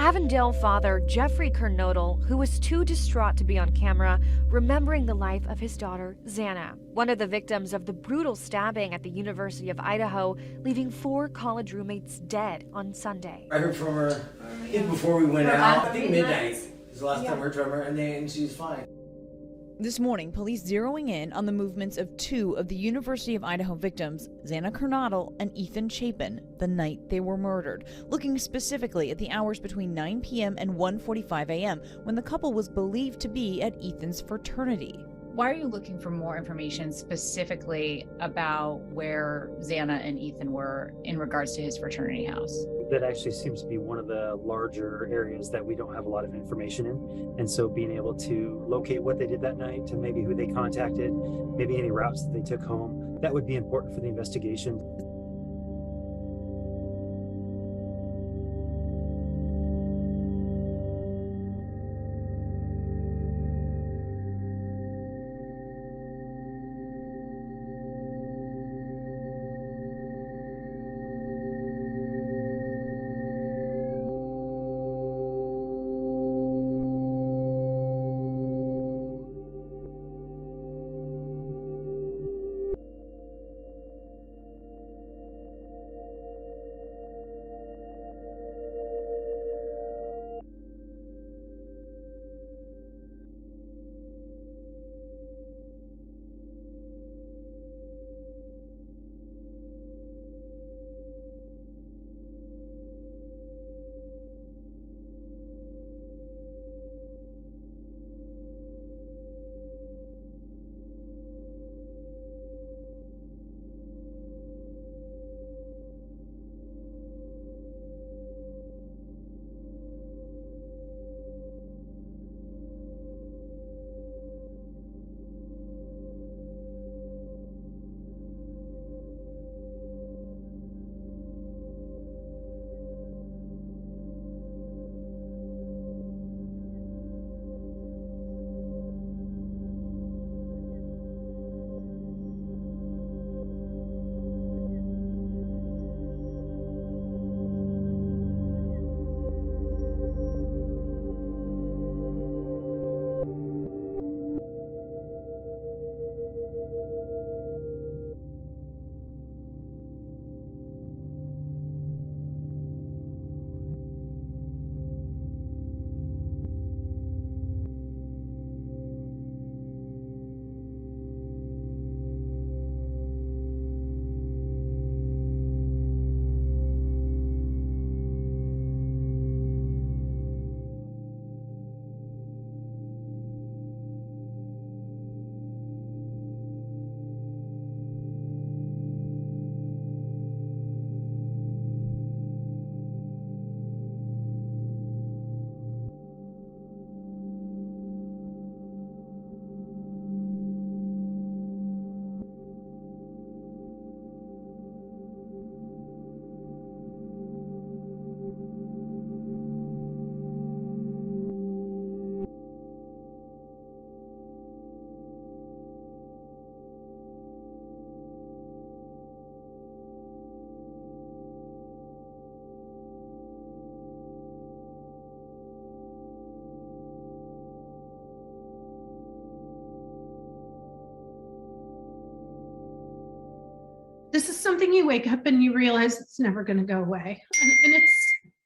Avondale father Jeffrey Kernodle, who was too distraught to be on camera, remembering the life of his daughter, Xana, one of the victims of the brutal stabbing at the University of Idaho, leaving 4 college roommates dead on Sunday. I heard from her even before we went out. I think midnight is the last time I heard from her, and she's fine. This morning, police zeroing in on the movements of 2 of the University of Idaho victims, xanakernodle and ethanchapin, the night they were murdered, looking specifically at the hours between 9 p.m. and 1:45 a.m. when the couple was believed to be at Ethan's fraternity. Why are you looking for more information specifically about where Xana and Ethan were in regards to his fraternity house? That actually seems to be one of the larger areas that we don't have a lot of information in. And so being able to locate what they did that night, to maybe who they contacted, maybe any routes that they took home, that would be important for the investigation. This is something you wake up and you realize it's never going to go away. And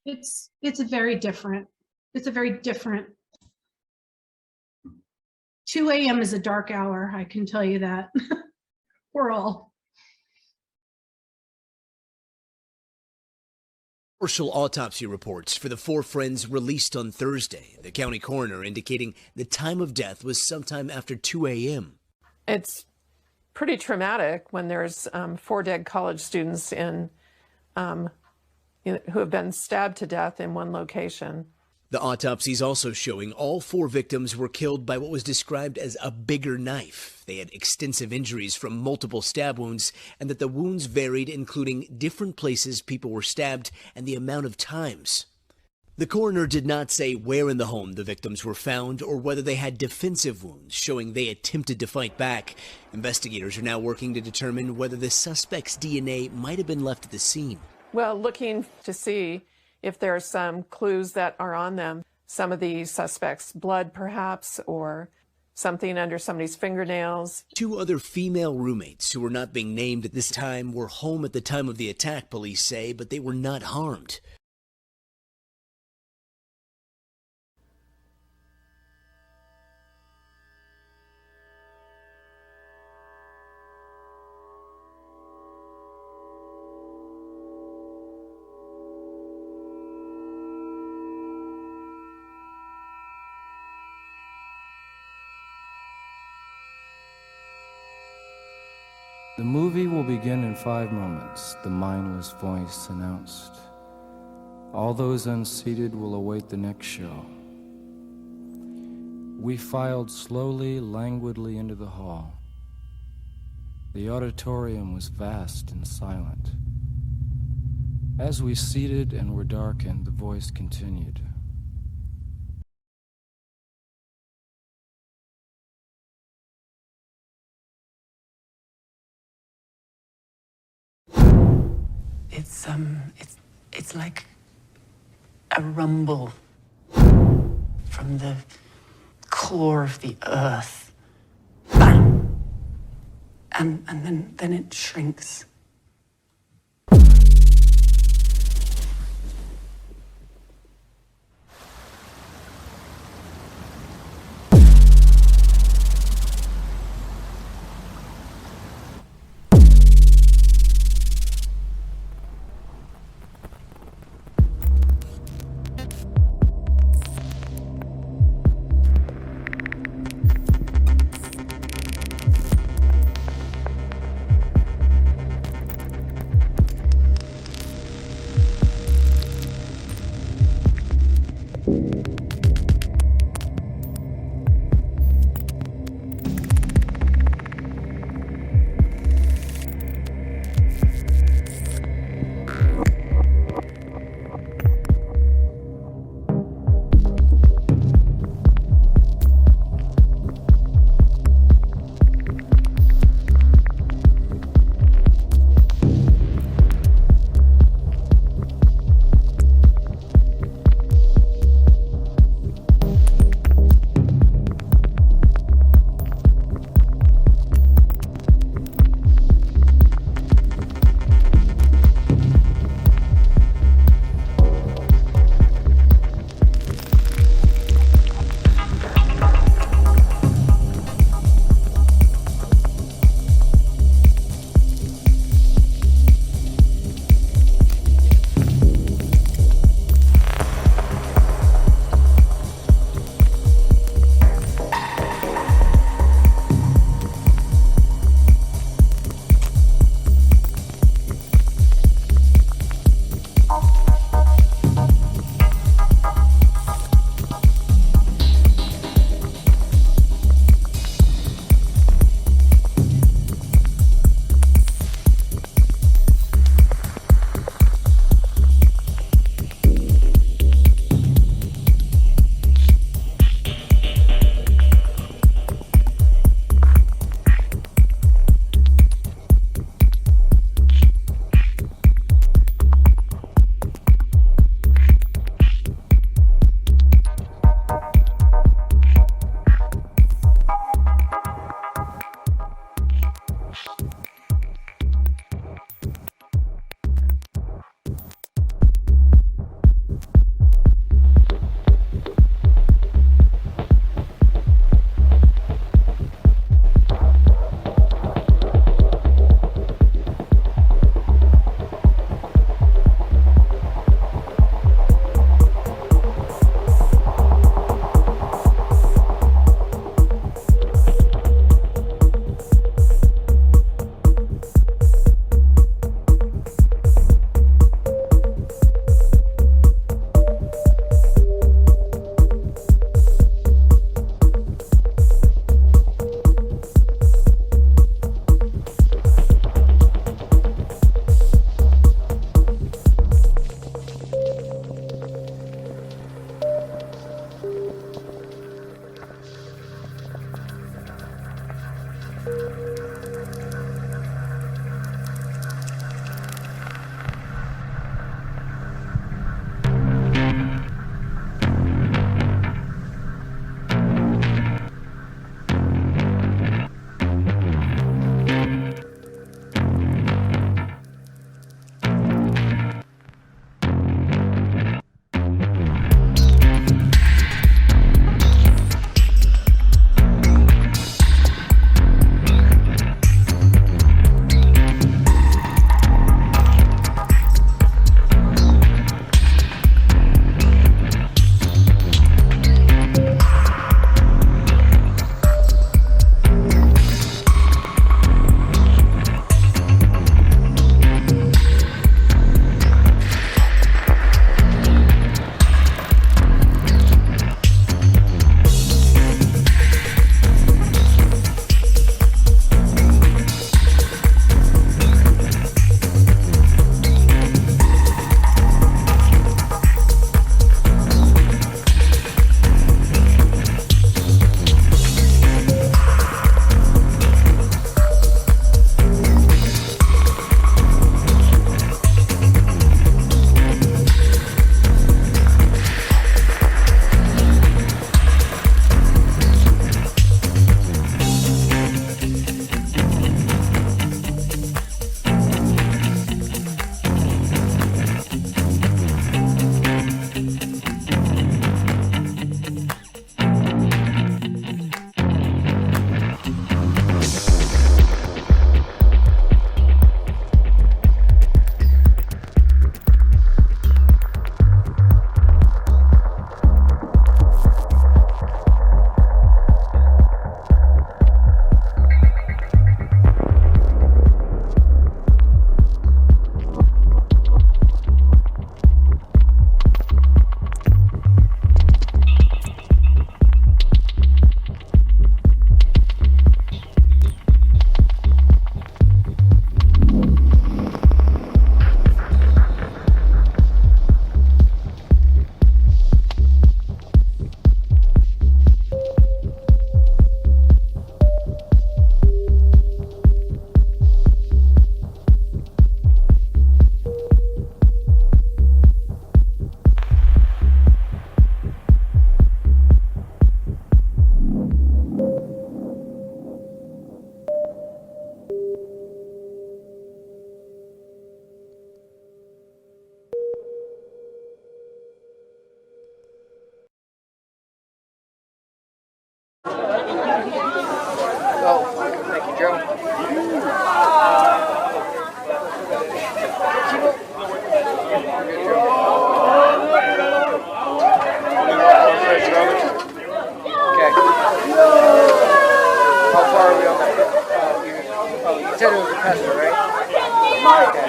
it's a very different, 2 a.m. is a dark hour, I can tell you that. We're all. Partial autopsy reports for the 4 friends released on Thursday. The county coroner indicating the time of death was sometime after 2 a.m. It's pretty traumatic when there's 4 dead college students who have been stabbed to death in one location. The autopsies also showing all 4 victims were killed by what was described as a bigger knife. They had extensive injuries from multiple stab wounds, and that the wounds varied, including different places people were stabbed and the amount of times. The coroner did not say where in the home the victims were found or whether they had defensive wounds, showing they attempted to fight back. Investigators are now working to determine whether the suspect's DNA might have been left at the scene. Well, looking to see if there are some clues that are on them. Some of the suspects' blood, perhaps, or something under somebody's fingernails. 2 other female roommates who were not being named at this time were home at the time of the attack, police say, but they were not harmed. The movie will begin in 5 moments, the mindless voice announced. All those unseated will await the next show. We filed slowly, languidly into the hall. The auditorium was vast and silent. As we seated and were darkened, the voice continued. It's like a rumble from the core of the earth. Bam! And then it shrinks.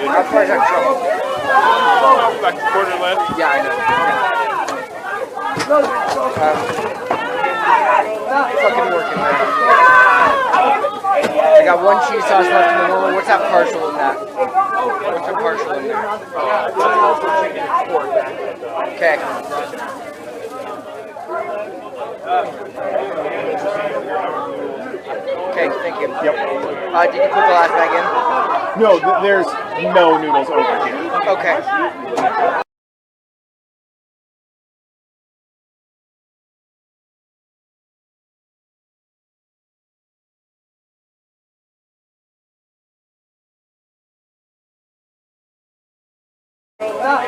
How far is that truck? Like a quarter left. Yeah, I know. Fucking working, man. I got one cheese sauce left in the roller. What's that partial in that? What's the partial in there? Okay. Okay, thank you. Yep. Did you put the last bag in? No, there's no noodles over here. Okay.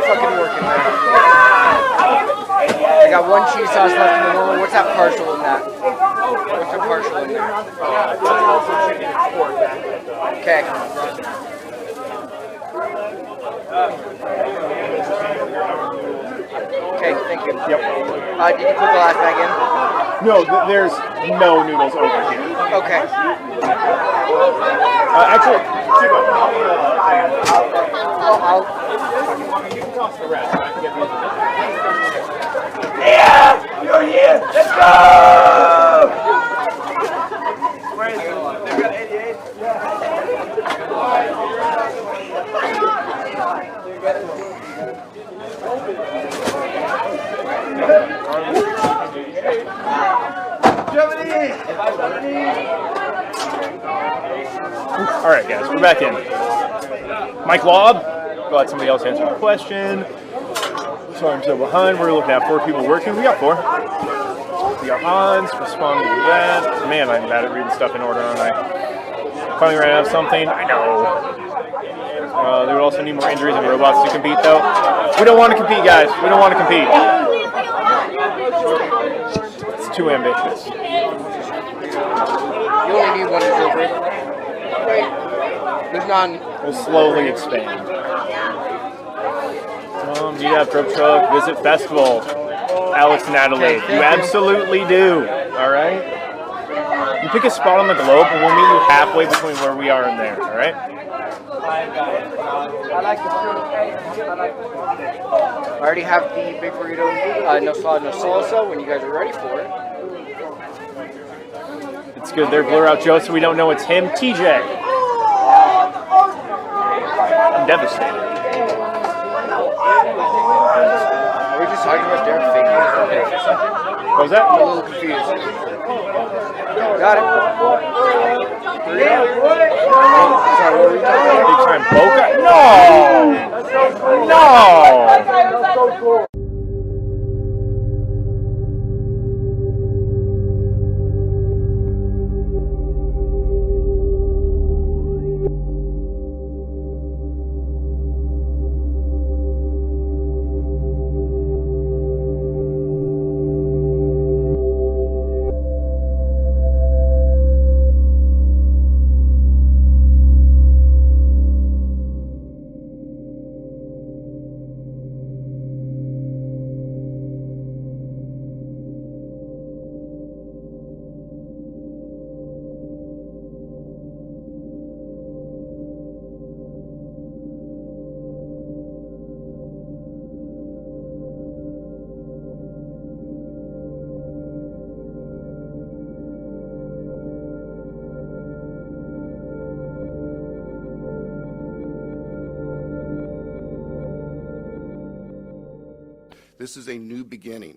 Fucking working, man. I got one cheese sauce left in the roller. What's that partial in that? What's the partial in there? Okay. Okay, thank you. Yep. Did you put the last bag in? No, there's no noodles over here. Okay. Actually, Yeah! You're here! Let's go! Where is it? They've got 88? all right, guys, we're back in. Mike Lobb, let somebody else answer the question. Sorry I'm so behind. We're looking at 4 people working. We got 4. We got Hans responding to that. Man, I'm bad at reading stuff in order, aren't I? Finally ran out of something. I know. They would also need more injuries and robots to compete, though. We don't want to compete, guys. We don't want to compete. It's too ambitious. You only need one silver. Wait. There's none. We'll slowly expand. Meet up, Grub Truck, visit festival. Alex and Adelaide. Okay, you absolutely do. Alright? You pick a spot on the globe and we'll meet you halfway between where we are and there, alright? I already have the big burrito, no salad, no salsa, when you guys are ready for it. It's good. They're blur out Joe so we don't know it's him. TJ. I'm devastated. Are we just talking about Derek faking his own picks or something? What was that? I'm a little confused. Got it. Sorry, what were we talking about? Big time Boca? No! No! This is a new beginning.